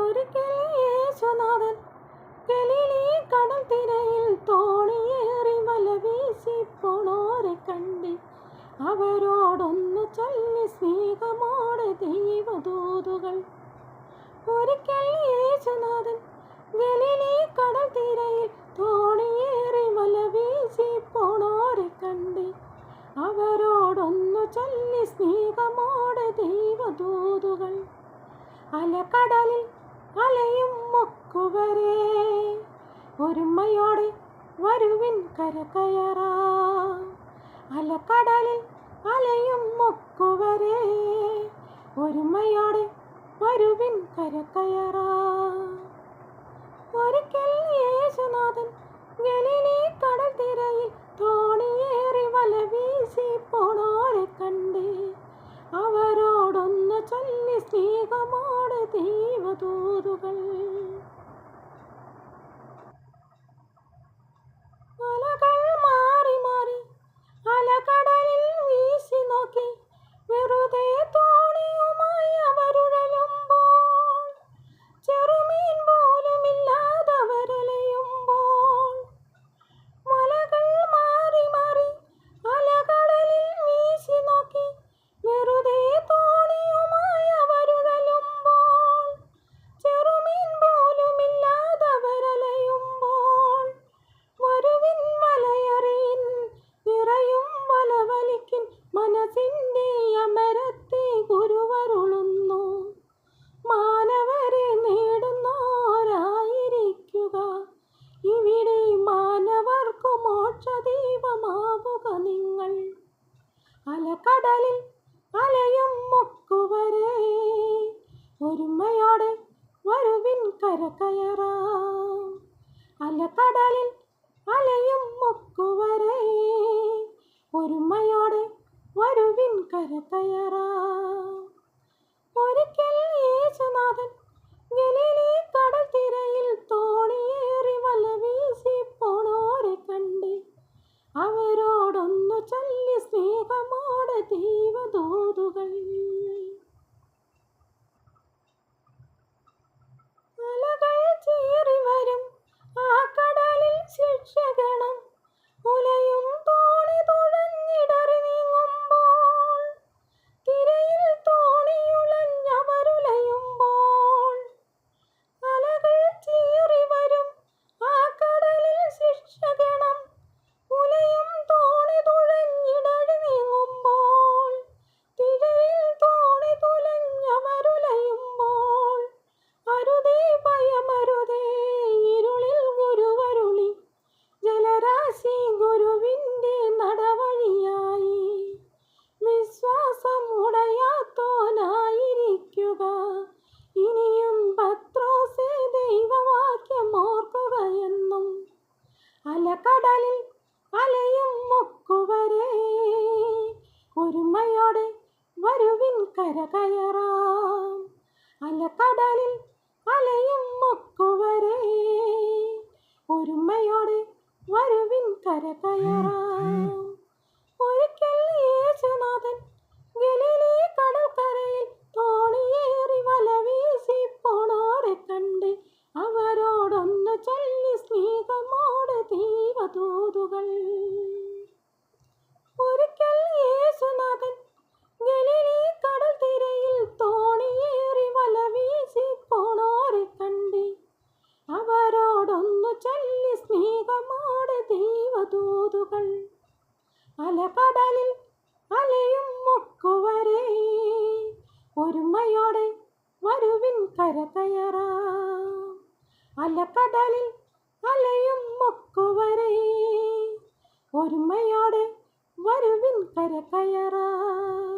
ഒരിക്കൽ യേശുനാഥൻ ഗലീലി കടൽ തിരയിൽ തോണിയേറി വല വീശി പോണോരെ കണ്ടി അവരോടൊന്നു ചൊല്ലി സ്നേഹമോടെ ദൈവദൂതുകൾ. ഒരിക്കൽ യേശുനാഥൻ ഗലീലി കടൽ തിരയിൽ തോണിയേറി വല വീശി പോണോരെ കണ്ടി അവരോടൊന്നു ചൊല്ലി സ്നേഹമോടെ ദൈവദൂതുകൾ. അലകടലിൽ അലയും മുക്കുവരെ ഒരുമയോടെ വരുവിൻ കരകയറാം. അലകടലിൽ അലയും മുക്കുവരെ ഒരുമയോടെ വരുവിൻ കരകയറാം. ഒരിക്കൽ യേശുനാഥൻ ഗലീലി കടൽ തിരയിൽ തോണിയേറി വല വീശി പോണോരെ കണ്ടേ അവരോടൊന്നു ചൊല്ലി സ്നേഹമോടെ ദൈവദൂതുകൾ. അലകൾ മാറി മാറി അലകടലിൽ വീശി നോക്കി വെറുതെ തോണിയുമായി അവരുഴലുമ്പോൾ, ചെറുമീൻ പോലുമില്ലാതവരലയുമ്പോൾ. മലകൾ മാറി മാറി അലകടലിൽ വീശി നോക്കി വെറുതെ തോണിയുമായി അവരുഴലുമ്പോൾ, ചെറുമീൻ പോലുമില്ലാതവരലയുമ്പോൾ. വരുവിൻ വലയറിയിൻ നിറയും വലവലിക്കിൻ മനസ്സിൻ്റെ അമരത്തെ ഗുരുവരുളുന്നു. മാനവരെ നേടുന്നോരായിരിക്കുക ഇവിടെ, മാനവർക്കു മോക്ഷദീപമാവുക നിങ്ങൾ. അലകടലിൽ അലയും മുക്കുവരെ ഒരുമയോടെ വരുവിൻ കരകയറാം. അലകടലിൽ അലയും മുക്കുവരെ ഒരുമയോടെ വരുവിൻ കരകയറാം. ഒരിക്കൽ യേശുനാഥൻ ഗലീലി കടൽ തിരയിൽ തോണിയേറി വല വീശി പോണോരെ കണ്ടേ അവരോടൊന്നു ചൊല്ലി സ്നേഹമോടെ ദൈവദൂതുകൾ. അലകൾ ചീറി വരും ആ കടലിൽ ശിക്ഷകണം ഉലയും തോണി തുഴഞ്ഞിടറി നീങ്ങുമ്പോൾ, തിരയിൽ തോണിയുളഞ്ഞവരുലയുമ്പോൾ. അലകൾ ചീറി വരും ആ കടലിൽ ശിക്ഷകണം ഉലയും തോണി തുഴഞ്ഞിടറി നീങ്ങുമ്പോൾ, തിരയിൽ തോണി തുലഞ്ഞവരുലയുമ്പോൾ. അരുതേ ഭയമരുതേ ഇരുളിൽ ഗുരുവരുളി, ജലരാശി ഗുരുവിൻ്റെ നടവഴിയായി. വിശ്വാസം ഉടയാത്തോനായിരിക്കുക ഇനിയും പത്രോസേ ദൈവവാക്യം ഓർക്കുക എന്നും. അലകടലിൽ അലയും മുക്കുവരെ ഒരുമയോടെ വരുവിൻ കരകയറാം. അലകടലിൽ അലയും മുക്കുവരെ ഒരുമയോടെ വരുവിൻ കരകയറാം. ഒരിക്കൽ യേശുനാഥൻ ഗലീലി കടൽക്കരയിൽ തോണിയേറി വല വീശി പോണോരെ കണ്ട് അവരോടൊന്നു ചൊല്ലി സ്നേഹമോടെ ദൈവദൂതുകൾ. ഒരിക്കൽ യേശുനാഥൻ ഗലീലി കടൽ തിരയിൽ തോണിയേറി വല വീശി പോണോരെ കണ്ട് അവരോടൊന്നു ചൊല്ലി സ്നേഹമോടെ ദൈവദൂതുകൾ. അലകടലിൽ അലയും മുക്കുവരെ ഒരുമയോടെ വരുവിൻ കരകയറാം. അലകടലിൽ അലയും മുക്കുവരെ ഒരുമയോടെ വരുവിൻ കരകയറാം.